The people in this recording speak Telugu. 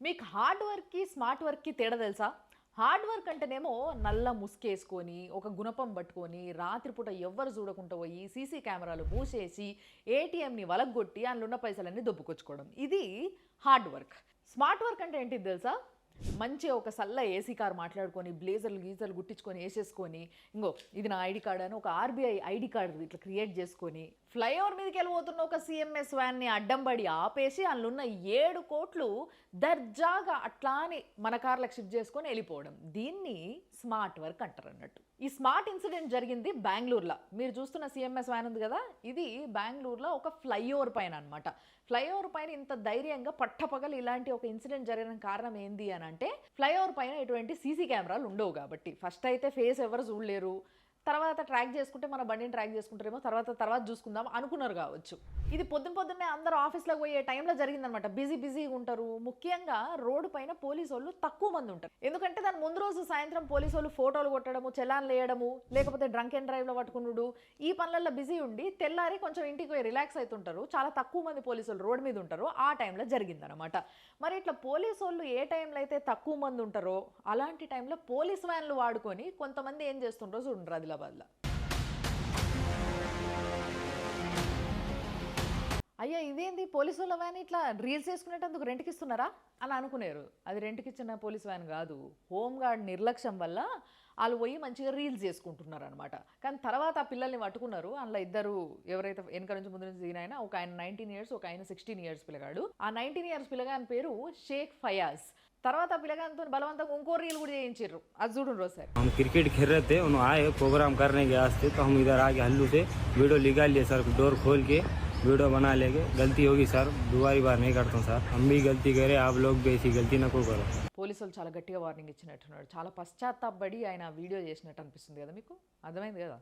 మీకు హార్డ్ వర్క్‌కి, స్మార్ట్ వర్క్‌కి తేడా తెలుసా? హార్డ్ వర్క్ అంటేనేమో నల్ల ముసుగేసుకొని, ఒక గుణపం పట్టుకొని, రాత్రిపూట ఎవ్వరు చూడకుండా పోయి, సీసీ కెమెరాలు మూసేసి, ఏటీఎంని వలగ్గొట్టి అందులో ఉన్న పైసలన్నీ దొబ్బుకొచ్చుకోవడం. ఇది హార్డ్ వర్క్. స్మార్ట్ వర్క్ అంటే ఏంటిది తెలుసా? మంచిగా ఒక సల్ల ఏసీ కార్ మాట్లాడుకొని, బ్లేజర్లు, గీజర్లు గుట్టించుకొని, ఏసేసుకొని, ఇంగో ఇది నా ఐడీ కార్డ్ అని ఒక ఆర్బీఐ ఐడీ కార్డ్ ఇట్లా క్రియేట్ చేసుకొని, ఫ్లైఓవర్ మీదకి వెళ్ళిపోతున్న ఒక సీఎంఎస్ వ్యాన్ని అడ్డం పడి ఆపేసి అందులో ఉన్న 7 కోట్లు దర్జాగా అట్లానే మన కార్లకు షిఫ్ట్ చేసుకొని వెళ్ళిపోవడం. దీన్ని స్మార్ట్ వర్క్ అంటారు అన్నట్టు. ఈ స్మార్ట్ ఇన్సిడెంట్ జరిగింది బెంగళూరులో. మీరు చూస్తున్న సీఎంఎస్ వ్యాన్ ఉంది కదా, ఇది బెంగళూరులో ఒక ఫ్లైఓవర్ పైన అనమాట. ఫ్లైఓవర్ పైన ఇంత ధైర్యంగా పట్టపగలు ఇలాంటి ఒక ఇన్సిడెంట్ జరగడానికి కారణం ఏంది అని అంటే, ఫ్లైఓవర్ పైన ఎటువంటి సీసీ కెమెరాలు ఉండవు కాబట్టి. ఫస్ట్ అయితే ఫేస్ ఎవరు చూడలేరు, తర్వాత ట్రాక్ చేసుకుంటే మన బండిని ట్రాక్ చేసుకుంటారేమో, తర్వాత చూసుకుందాం అనుకున్నారు కావచ్చు. ఇది పొద్దున్నే అందరూ ఆఫీస్లోకి పోయే టైంలో జరిగిందనమాట. బిజీగా ఉంటారు. ముఖ్యంగా రోడ్డు పైన పోలీసు వాళ్ళు తక్కువ మంది ఉంటారు. ఎందుకంటే దాని ముందు రోజు సాయంత్రం పోలీసు వాళ్ళు ఫోటోలు కొట్టడము, చలాన్లు వేయడము, లేకపోతే డ్రంక్ అండ్ డ్రైవ్లో పట్టుకున్నాడు, ఈ పనులలో బిజీ ఉండి తెల్లారి కొంచెం ఇంటికి పోయి రిలాక్స్ అవుతుంటారు. చాలా తక్కువ మంది పోలీసు వాళ్ళు రోడ్డు మీద ఉంటారు. ఆ టైంలో జరిగిందనమాట. మరి ఇట్లా పోలీసు వాళ్ళు ఏ టైంలో అయితే తక్కువ మంది ఉంటారో అలాంటి టైంలో పోలీస్ వ్యాన్లు వాడుకొని కొంతమంది ఏం చేస్తుంటారో చూడండి ఆదిలాబాద్లో. అయ్యా ఇదేంది పోలీసు వాళ్ళ వ్యాన్ ఇట్లా రీల్స్ వేసుకునేటందుకు రెంట్కి ఇస్తున్నారా అని అనుకునేరు. అది రెంట్కి ఇచ్చిన పోలీస్ వ్యాన్ కాదు, హోంగార్డ్ నిర్లక్ష్యం వల్ల వాళ్ళు పోయి మంచిగా రీల్స్ చేసుకుంటున్నారు అనమాట. కానీ తర్వాత ఆ పిల్లల్ని పట్టుకున్నారు. అందులో ఇద్దరు ఎవరైతే వెనక నుంచి ముందు నుంచి దిగిన ఒక ఆయన 19 ఇయర్స్, ఒక ఆయన 16 ఇయర్స్ పిల్లగాడు. ఆ 19 ఇయర్స్ పిల్లగాని పేరు షేక్ ఫయాజ్. తర్వాత పిల్లగానితో బలవంతంగా ఇంకో రీల్ కూడా చేయించారు. అది చూడండి ఒకసారి. हम क्रिकेट खेल रहे थे, उन्होंने आए प्रोग्राम करने के वास्ते, तो हम इधर आके हल्लू से वीडियो निकाल लिए सर, डोर खोल के वीडियो बना लेंगे। गलती होगी सर, दोबारी बार नहीं करता हूँ सर, हम भी गलती करें, आप लोग भी ऐसी गलती ना करो। పోలీసులు చాలా గట్టిగా వార్నింగ్ ఇచ్చినట్టున్నాడు. చాలా పశ్చాత్తాపడి ఆయన వీడియో చేసినట్టు అనిపిస్తుంది కదా మీకు, అర్థమైంది కదా.